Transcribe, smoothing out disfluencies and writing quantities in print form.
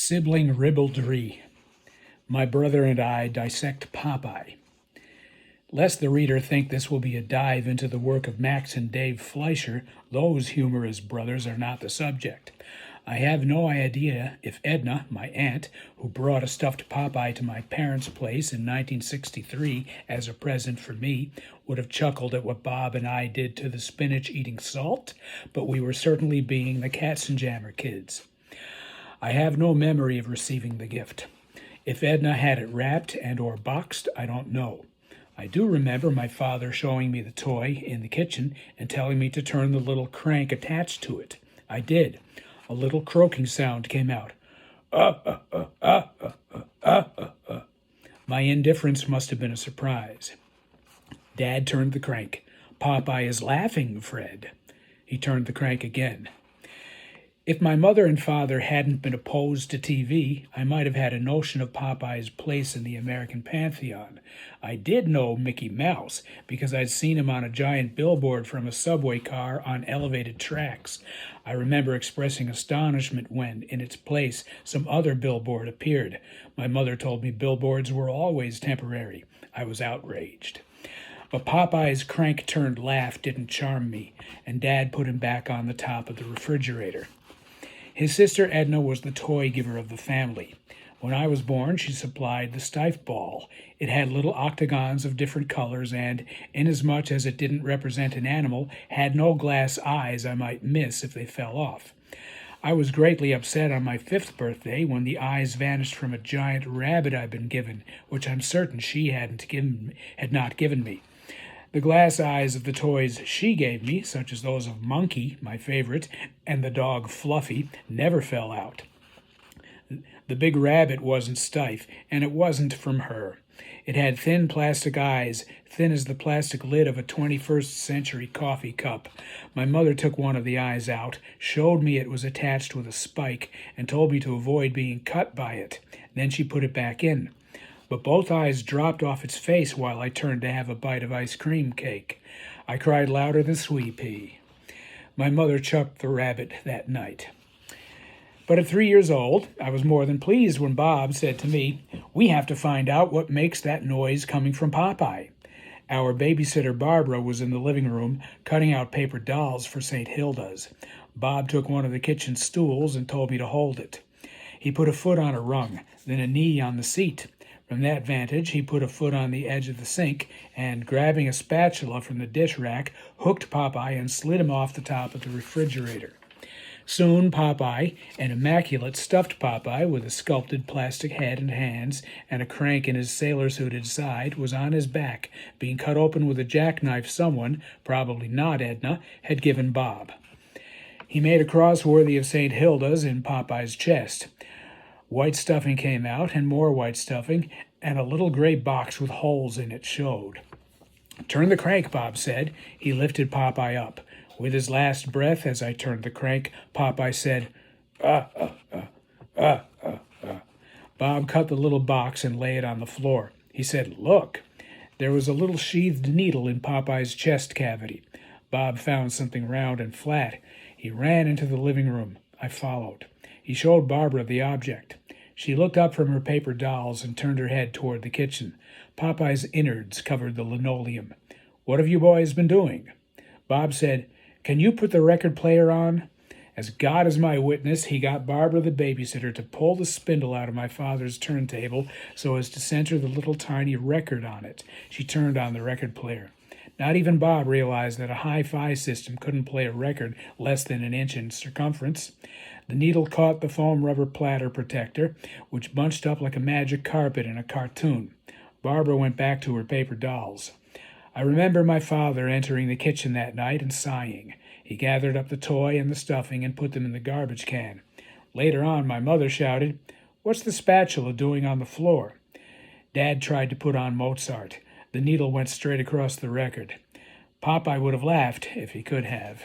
Sibling Ribaldry. My brother and I dissect Popeye. Lest the reader think this will be a dive into the work of Max and Dave Fleischer, those humorous brothers are not the subject. I have no idea if Edna, my aunt, who brought a stuffed Popeye to my parents' place in 1963 as a present for me, would have chuckled at what Bob and I did to the spinach eating salt, but we were certainly being the Katzenjammer kids. I have no memory of receiving the gift. If Edna had it wrapped and or boxed, I don't know. I do remember my father showing me the toy in the kitchen and telling me to turn the little crank attached to it. I did. A little croaking sound came out. My indifference must have been a surprise. Dad turned the crank. Popeye is laughing, Fred. He turned the crank again. If my mother and father hadn't been opposed to TV, I might have had a notion of Popeye's place in the American pantheon. I did know Mickey Mouse because I'd seen him on a giant billboard from a subway car on elevated tracks. I remember expressing astonishment when, in its place, some other billboard appeared. My mother told me billboards were always temporary. I was outraged. But Popeye's crank-turned laugh didn't charm me, and Dad put him back on the top of the refrigerator. His sister Edna was the toy giver of the family. When I was born, she supplied the Stife ball. It had little octagons of different colors and, inasmuch as it didn't represent an animal, had no glass eyes I might miss if they fell off. I was greatly upset on my 5th birthday when the eyes vanished from a giant rabbit I'd been given, which I'm certain she had not given me. The glass eyes of the toys she gave me, such as those of Monkey, my favorite, and the dog Fluffy, never fell out. The big rabbit wasn't Stife, and it wasn't from her. It had thin plastic eyes, thin as the plastic lid of a 21st century coffee cup. My mother took one of the eyes out, showed me it was attached with a spike, and told me to avoid being cut by it. Then she put it back in. But both eyes dropped off its face while I turned to have a bite of ice cream cake. I cried louder than Sweet Pea. My mother chucked the rabbit that night. But at 3 years old, I was more than pleased when Bob said to me, "We have to find out what makes that noise coming from Popeye." Our babysitter Barbara was in the living room cutting out paper dolls for St. Hilda's. Bob took one of the kitchen stools and told me to hold it. He put a foot on a rung, then a knee on the seat. From that vantage, he put a foot on the edge of the sink and, grabbing a spatula from the dish rack, hooked Popeye and slid him off the top of the refrigerator. Soon Popeye, an immaculate stuffed Popeye with a sculpted plastic head and hands and a crank in his sailor-suited side, was on his back, being cut open with a jackknife someone, probably not Edna, had given Bob. He made a cross worthy of St. Hilda's in Popeye's chest. White stuffing came out, and more white stuffing, and a little gray box with holes in it showed. "Turn the crank," Bob said. He lifted Popeye up. With his last breath, as I turned the crank, Popeye said, Bob cut the little box and lay it on the floor. He said, "Look." There was a little sheathed needle in Popeye's chest cavity. Bob found something round and flat. He ran into the living room. I followed. He showed Barbara the object. She looked up from her paper dolls and turned her head toward the kitchen. Popeye's innards covered the linoleum. "What have you boys been doing?" Bob said, "Can you put the record player on?" As God is my witness, he got Barbara, the babysitter, to pull the spindle out of my father's turntable so as to center the little tiny record on it. She turned on the record player. Not even Bob realized that a hi-fi system couldn't play a record less than an inch in circumference. The needle caught the foam rubber platter protector, which bunched up like a magic carpet in a cartoon. Barbara went back to her paper dolls. I remember my father entering the kitchen that night and sighing. He gathered up the toy and the stuffing and put them in the garbage can. Later on, my mother shouted, "What's the spatula doing on the floor?" Dad tried to put on Mozart. The needle went straight across the record. Popeye would have laughed if he could have.